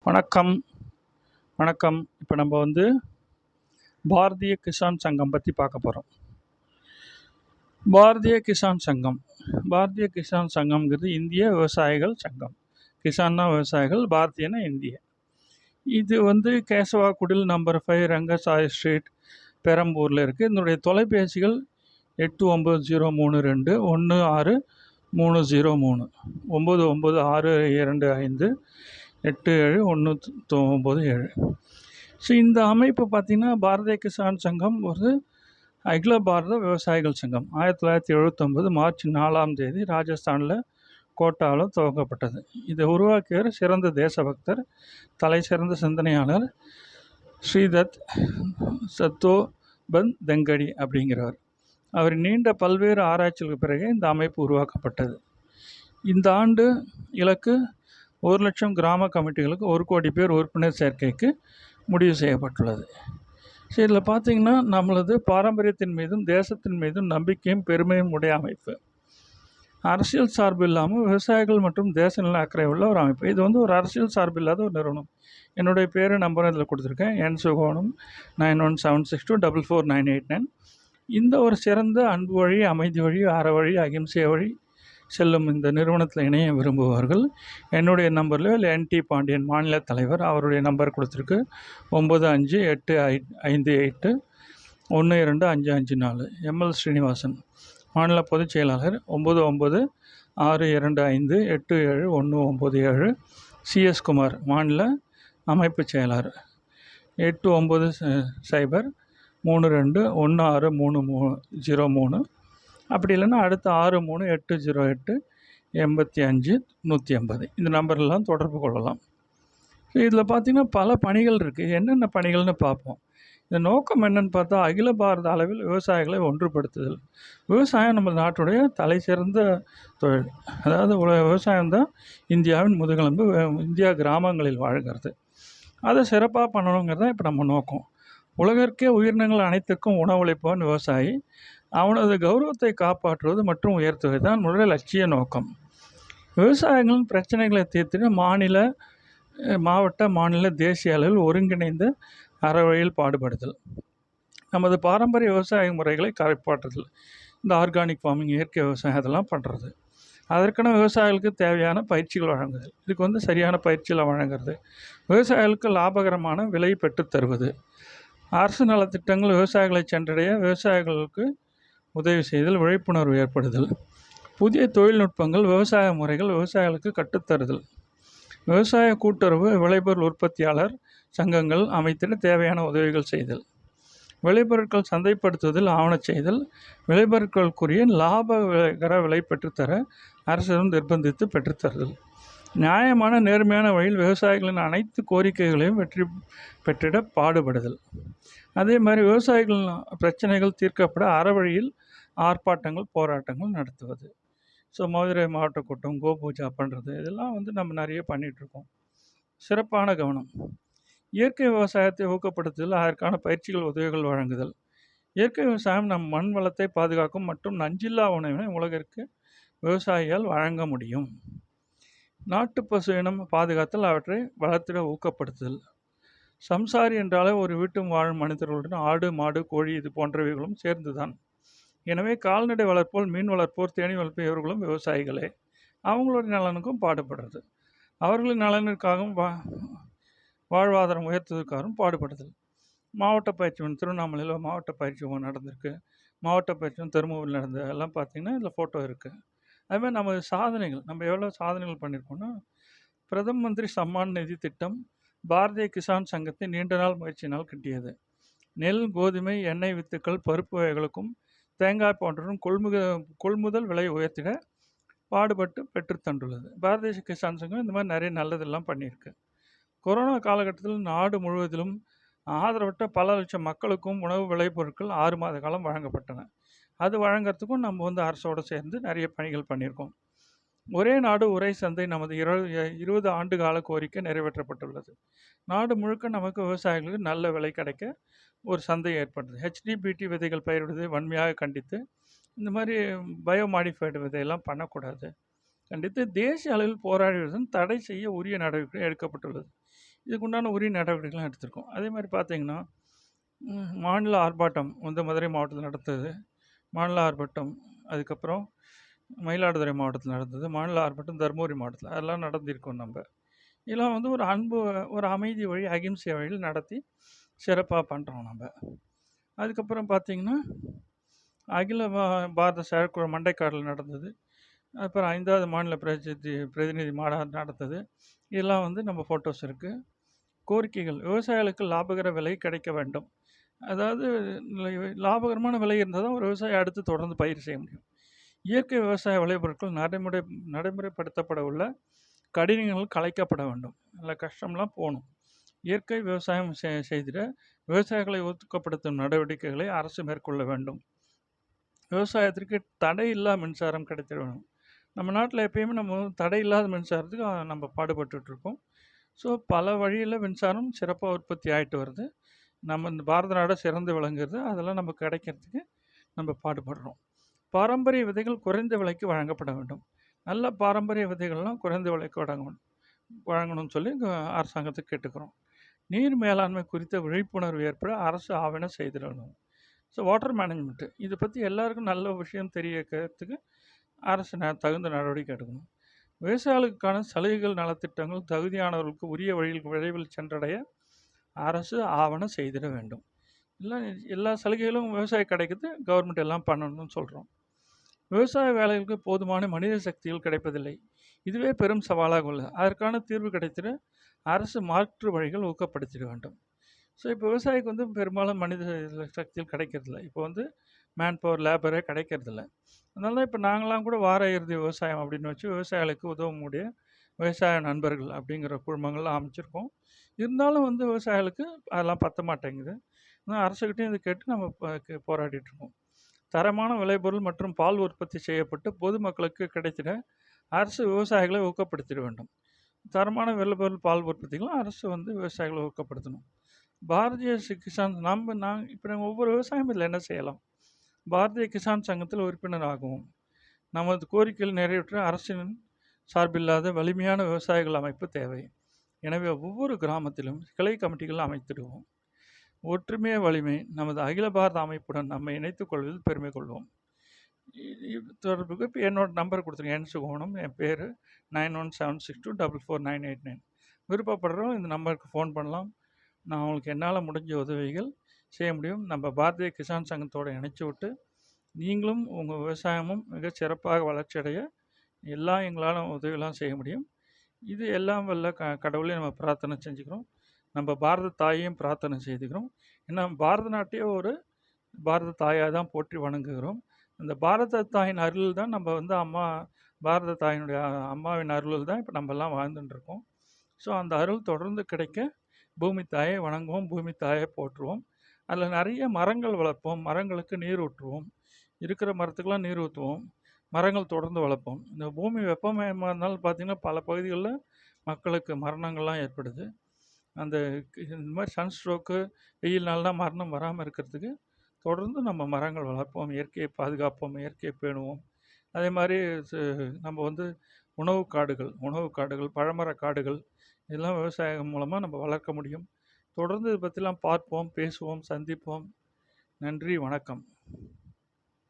வணக்கம் வணக்கம். இப்போ நம்ம பாரதிய கிசான் சங்கம் பற்றி பார்க்க போகிறோம். பாரதிய கிசான் சங்கம்ங்கிறது இந்திய விவசாயிகள் சங்கம். கிசான்னா விவசாயிகள், பாரதியனா இந்திய. இது கேசவா குடில் நம்பர் 5 ரங்கசாய் ஸ்ட்ரீட், பெரம்பூரில் இருக்குது. இதனுடைய தொலைபேசிகள் 8903216303 9962258717. ஸோ இந்த அமைப்பு பார்த்திங்கன்னா, பாரதிய கிசான் சங்கம் ஒரு அகில பாரத விவசாயிகள் சங்கம். 1979 மார்ச் 4ஆம் தேதி ராஜஸ்தானில் கோட்டாவில் துவங்கப்பட்டது. இதை உருவாக்கியவர் சிறந்த தேசபக்தர், தலை சிறந்த சிந்தனையாளர் ஸ்ரீதத் சத்தோபந்த் தெங்கடி அப்படிங்கிறவர். அவர் நீண்ட பல்வேறு ஆராய்ச்சிகளுக்கு பிறகு இந்த அமைப்பு உருவாக்கப்பட்டது. இந்த ஆண்டு இலக்கு 1,00,000 கிராம கமிட்டிகளுக்கு 1 கோடி பேர் உறுப்பினர் சேர்க்கைக்கு முடிவு செய்யப்பட்டுள்ளது. ஸோ இதில் பார்த்திங்கன்னா, நம்மளது பாரம்பரியத்தின் மீதும் தேசத்தின் மீதும் நம்பிக்கையும் பெருமையும் உடைய அமைப்பு. அரசியல் சார்பு இல்லாமல் விவசாயிகள் மற்றும் தேச நல அக்கறை உள்ள ஒரு அமைப்பு. இது ஒரு அரசியல் சார்பு இல்லாத ஒரு நிறுவனம். என்னுடைய பேர் நம்பரும் இதில் கொடுத்துருக்கேன். என் சுகோணம் 9176244989. இந்த ஒரு சிறந்த அன்பு வழி, அமைதி வழி, அறவழி, அகிம்சை வழி செல்லும் இந்த நிறுவனத்தில் இணைய விரும்புபவர்கள் என்னுடைய நம்பரில் இல்லை, என்டி பாண்டியன் மாநில தலைவர், அவருடைய நம்பர் கொடுத்துருக்கு 958558125554. எம்எல் ஸ்ரீனிவாசன் மாநில பொதுச் செயலாளர் 996225871997. சிஎஸ் குமார் மாநில அமைப்பு செயலாளர் 8903216303. அப்படி இல்லைன்னா அடுத்த 63808855 இந்த நம்பர்லாம் தொடர்பு கொள்ளலாம். ஸோ இதில் பார்த்திங்கன்னா பல பணிகள் இருக்குது. என்னென்ன பணிகள்னு பார்ப்போம். இந்த நோக்கம் என்னென்னு பார்த்தா, அகில பாரத அளவில் விவசாயிகளை ஒன்றுபடுத்துதல். விவசாயம் நம்ம நாட்டுடைய தலை சிறந்த தொழில். அதாவது விவசாயம்தான் இந்தியாவின் முதுகெலும்பு. இந்தியா கிராமங்களில் வாழ்கிறது. அதை சிறப்பாக பண்ணணுங்கிறது தான் இப்போ நம்ம நோக்கம். உலகிற்கே உயிரினங்கள் அனைத்துக்கும் உணவளிப்பவன் விவசாயி. அவனது கௌரவத்தை காப்பாற்றுவது மற்றும் உயர்த்துவது தான் முதல் லட்சிய நோக்கம். விவசாயிகளின் பிரச்சனைகளை தீர்த்து மாவட்ட, மாநில, தேசிய அளவில் ஒருங்கிணைந்த அறவழியில் பாடுபடுதல். நமது பாரம்பரிய விவசாய முறைகளை காப்பாற்றுதல். இந்த ஆர்கானிக் ஃபார்மிங், இயற்கை விவசாயம் அதெல்லாம் பண்ணுறது. அதற்கான விவசாயிகளுக்கு தேவையான பயிற்சிகள் வழங்குதல். இதுக்கு சரியான பயிற்சிகளை வழங்குறது. விவசாயிகளுக்கு லாபகரமான விலை பெற்றுத் தருவது. அரசு நலத்திட்டங்கள் விவசாயிகளை சென்றடைய விவசாயிகளுக்கு உதவி செய்தல், விழிப்புணர்வு ஏற்படுதல். புதிய தொழில்நுட்பங்கள், விவசாய முறைகள் விவசாயிகளுக்கு கற்றுத்தருதல். விவசாய கூட்டுறவு, விளைபொருள் உற்பத்தியாளர் சங்கங்கள் அமைத்திட தேவையான உதவிகள் செய்தல். விளைபொருட்கள் சந்தைப்படுத்துவதில் ஆவணச் செய்தல். விளைபொருட்களுக்குரிய லாபகர விலை பெற்றுத்தர அரசிடம் நிர்பந்தித்து பெற்றுத்தருதல். நியாயமான நேர்மையான வழியில் விவசாயிகளின் அனைத்து கோரிக்கைகளையும் வெற்றி பெற்றிட பாடுபடுதல். அதே மாதிரி விவசாயிகளின் பிரச்சனைகள் தீர்க்கப்பட அறவழியில் ஆர்ப்பாட்டங்கள், போராட்டங்கள் நடத்துவது. ஸோ மதுரை மாவட்ட கூட்டம், கோபூஜா பண்ணுறது, இதெல்லாம் நம்ம நிறைய பண்ணிகிட்ருக்கோம். சிறப்பான கவனம். இயற்கை விவசாயத்தை ஊக்கப்படுத்துதல், அதற்கான பயிற்சிகள், உதவிகள் வழங்குதல். இயற்கை விவசாயம் நம் மண் வளத்தை பாதுகாக்கும் மற்றும் நஞ்சில்லா உணவினை உலகிற்கு விவசாயியால் வழங்க முடியும். நாட்டு பசு இனம் பாதுகாத்தல், அவற்றை வளர்த்திட ஊக்கப்படுத்துதல். சம்சாரி என்றாலே ஒரு வீட்டும் வாழும் மனிதர்களுடன் ஆடு, மாடு, கோழி இது போன்றவைகளும் சேர்ந்துதான். எனவே கால்நடை வளர்ப்போர், மீன் வளர்ப்போர், தேனி வளர்ப்போர் இவர்களும் விவசாயிகளே. அவங்களுடைய நலனுக்கும் பாடுபடுறது. அவர்களின் நலனுக்காகவும் வாழ்வாதாரம் உயர்த்துவதற்காகவும் பாடுபடுதல். மாவட்ட பயிற்சி திருவண்ணாமலையில் மாவட்ட பயிற்சி நடந்திருக்கு. மாவட்ட பயிற்சி தருமபுரியில் நடந்தது. எல்லாம் பார்த்திங்கன்னா இதில் ஃபோட்டோ இருக்குது. அதுமாதிரி நம்ம சாதனைகள், நம்ம எவ்வளோ சாதனைகள் பண்ணியிருக்கோன்னா, பிரதம மந்திரி சம்மான் நிதி திட்டம் பாரதிய கிசான் சங்கத்தை நீண்ட நாள் முயற்சியினால் கிட்டியது. நெல், கோதுமை, எண்ணெய் வித்துக்கள், பருப்பு வகைகளுக்கும் தேங்காய் போன்றவும் கொள்முதல் விலை உயர்த்திட பாடுபட்டு பெற்றுத்தந்துள்ளது. பாரதிய கிசான் சங்கம் இந்த மாதிரி நிறைய நல்லதெல்லாம் பண்ணியிருக்கு. கொரோனா காலகட்டத்தில் நாடு முழுவதிலும் ஆதரவற்ற பல லட்சம் மக்களுக்கும் உணவு விளைபொருட்கள் 6 மாத காலம் வழங்கப்பட்டன. அது வழங்குறதுக்கும் நம்ம அரசோடு சேர்ந்து நிறைய பணிகள் பண்ணியிருக்கோம். ஒரே நாடு ஒரே சந்தை நமது 20 ஆண்டு கால கோரிக்கை நிறைவேற்றப்பட்டுள்ளது. நாடு முழுக்க நமக்கு விவசாயிகளுக்கு நல்ல விலை கிடைக்க ஒரு சந்தை ஏற்பட்டது. HDBT விதைகள் பயிரிடுவதை வன்மையாக கண்டித்து, இந்த மாதிரி பயோமாடிஃபைடு விதையெல்லாம் பண்ணக்கூடாது கண்டித்து தேசிய அளவில் போராடுவதும் தடை செய்ய உரிய நடவடிக்கை எடுக்கப்பட்டுள்ளது. இதுக்கு உண்டான உரிய நடவடிக்கைலாம் எடுத்திருக்கோம். அதே மாதிரி பார்த்தீங்கன்னா, மாநில ஆர்ப்பாட்டம் வந்து மதுரை மாவட்டத்தில் நடந்தது. மாநில ஆர்ப்பாட்டம் அதுக்கப்புறம் மயிலாடுதுறை மாவட்டத்தில் நடந்தது. மாநில ஆர்ப்பாட்டம் தருமபுரி மாவட்டத்தில் அதெல்லாம் நடந்திருக்கோம் நம்ம. இதெல்லாம் வந்து ஒரு அன்பு, ஒரு அமைதி வழி, அகிம்சை வழியில் நடத்தி சிறப்பாக பண்ணுறோம் நம்ம. அதுக்கப்புறம் பார்த்தீங்கன்னா, அகில பாரத செயற்குழு மண்டைக்காடில் நடந்தது. அப்புறம் 5வது மாநில பிரதிநிதி மாநாடு நடந்தது. இதெல்லாம் வந்து நம்ம ஃபோட்டோஸ் இருக்குது. கோரிக்கைகள் விவசாயிகளுக்கு லாபகர விலை கிடைக்க வேண்டும். அதாவது லாபகரமான விலை இருந்தால் தான் ஒரு விவசாயி அடுத்து தொடர்ந்து பயிர் செய்ய முடியும். இயற்கை விவசாய விளைபொருட்கள் நடைமுறைப்படுத்தப்பட உள்ள கடினங்கள் கலைக்கப்பட வேண்டும். அதில் கஷ்டம்லாம் போகணும். இயற்கை விவசாயம் செய்திட விவசாயிகளை ஊக்கப்படுத்தும் நடவடிக்கைகளை அரசு மேற்கொள்ள வேண்டும். விவசாயத்திற்கு தடை இல்லா மின்சாரம் கிடைத்திட வேண்டும். நம்ம நாட்டில் எப்பயுமே நம்ம தடை இல்லாத மின்சாரத்துக்கு நம்ம பாடுபட்டுருக்கோம். ஸோ பல வழியில் மின்சாரம் சிறப்பாக உற்பத்தி ஆகிட்டு வருது. நம்ம இந்த பாரத நாடு சிறந்து விளங்குறது. அதெல்லாம் நமக்கு கிடைக்கிறதுக்கு நம்ம பாடுபடுறோம். பாரம்பரிய விதைகள் குறைந்த விலைக்கு வழங்கப்பட வேண்டும். நல்ல பாரம்பரிய விதைகள்லாம் குறைந்த விலைக்கு வழங்கணும்னு சொல்லி அரசாங்கத்துக்கு கேட்டுக்கிறோம். நீர் மேலாண்மை குறித்த விழிப்புணர்வு ஏற்பட அரசு ஆவணம் செய்திடணும். ஸோ வாட்டர் மேனேஜ்மெண்ட்டு இதை பற்றி எல்லாருக்கும் நல்ல விஷயம் தெரியக்கிறதுக்கு அரசு தகுந்த நடவடிக்கை எடுக்கணும். விவசாயிகளுக்கான சலுகைகள் நலத்திட்டங்கள் தகுதியானவர்களுக்கு உரிய வழியில் விரைவில் சென்றடைய அரசு ஆவணம் செய்திட வேண்டும். இல்லை எல்லா சலுகைகளும் விவசாய கிடைக்குது, கவர்மெண்ட் எல்லாம் பண்ணணும்னு சொல்கிறோம். விவசாய வேலைகளுக்கு போதுமான மனித சக்திகள் கிடைப்பதில்லை. இதுவே பெரும் சவாலாக உள்ளது. அதற்கான தீர்வு கிடைத்திட அரசு மாற்று வழிகள் ஊக்கப்படுத்திட வேண்டும். ஸோ இப்போ விவசாயிக்கு வந்து பெரும்பாலும் மனித சக்திகள் கிடைக்கிறதில்ல. இப்போ வந்து மேன் பவர் லேபரே கிடைக்கிறதில்ல. அதனால தான் இப்போ நாங்களாம் கூட வார இறுதி விவசாயம் அப்படின்னு வச்சு விவசாயிகளுக்கு உதவக்கூடிய விவசாய நண்பர்கள் அப்படிங்கிற குழுமங்கள்லாம் அமைச்சிருக்கோம். இருந்தாலும் வந்து விவசாயிகளுக்கு அதெல்லாம் பத்த மாட்டேங்குது. அரசுக்கிட்டையும் இதை கேட்டு நம்ம போராடிட்டுருக்கோம். தரமான விளைபொருள் மற்றும் பால் உற்பத்தி செய்யப்பட்டு பொதுமக்களுக்கு கிடைத்திட அரசு விவசாயிகளை ஊக்கப்படுத்திட வேண்டும். தரமான விளைபொருள் பால் உற்பத்திகளும் அரசு வந்து விவசாயிகளை ஊக்கப்படுத்தணும். பாரதிய கிசான் இப்போ நம்ம ஒவ்வொரு விவசாயம் இதில் என்ன செய்யலாம்? பாரதிய கிசான் சங்கத்தில் உறுப்பினர் ஆகவும் நமது கோரிக்கைகள் நிறைவேற்ற அரசின் சார்பில்லாத வலிமையான விவசாயிகள் அமைப்பு தேவை. எனவே ஒவ்வொரு கிராமத்திலும் கிளை கமிட்டிகள் அமைத்திடுவோம். ஒற்றுமைய வலிமை நமது அகில பாரத அமைப்புடன் நம்மை இணைத்துக் கொள்வதில் பெருமை கொள்வோம். தொடர்புக்கு இப்போ என்னோட நம்பர் கொடுத்துருங்க. என் சுகோணம், என் பேர் 9176244989. விருப்பப்படுறோம் இந்த நம்பருக்கு ஃபோன் பண்ணலாம். நான் அவங்களுக்கு என்னால் முடிஞ்ச உதவிகள் செய்ய முடியும். நம்ம பாரதிய கிசான் சங்கத்தோடு இணைச்சி விட்டு நீங்களும் உங்கள் விவசாயமும் மிக சிறப்பாக வளர்ச்சி அடைய எல்லாம் எங்களால் உதவியெல்லாம் செய்ய முடியும். இது எல்லாம் வல்ல கடவுளையும் நம்ம பிரார்த்தனை செஞ்சுக்கிறோம். நம்ம பாரத தாயையும் பிரார்த்தனை செய்துக்கிறோம். ஏன்னா பாரத நாட்டையே ஒரு பாரத தாயாக தான் போற்றி வணங்குகிறோம். அந்த பாரத தாயின் அருள் தான் நம்ம வந்து பாரத தாயினுடைய அம்மாவின் அருளில் தான் இப்போ நம்மெல்லாம் வாழ்ந்துட்டுருக்கோம். ஸோ அந்த அருள் தொடர்ந்து கிடைக்க பூமி தாயை வணங்குவோம், பூமி தாயை போற்றுவோம். அதில் நிறைய மரங்கள் வளர்ப்போம், மரங்களுக்கு நீர் ஊற்றுவோம், இருக்கிற மரத்துக்கெலாம் நீர் ஊற்றுவோம், மரங்கள் தொடர்ந்து வளர்ப்போம். இந்த பூமி வெப்பமயமாக இருந்தாலும் பார்த்திங்கன்னா பல பகுதிகளில் மக்களுக்கு மரணங்கள்லாம் ஏற்படுது. அந்த இந்த மாதிரி சன்ஸ்ட்ரோக்கு வெயில்னால்தான் மரணம் வராமல் இருக்கிறதுக்கு தொடர்ந்து நம்ம மரங்கள் வளர்ப்போம், இயற்கையை பாதுகாப்போம், இயற்கையை பேணுவோம். அதே மாதிரி நம்ம வந்து உணவு காடுகள், பழமர காடுகள் இதெல்லாம் விவசாயம் மூலமாக நம்ம வளர்க்க முடியும். தொடர்ந்து இதை பற்றிலாம் பார்ப்போம், பேசுவோம், சந்திப்போம். நன்றி, வணக்கம்.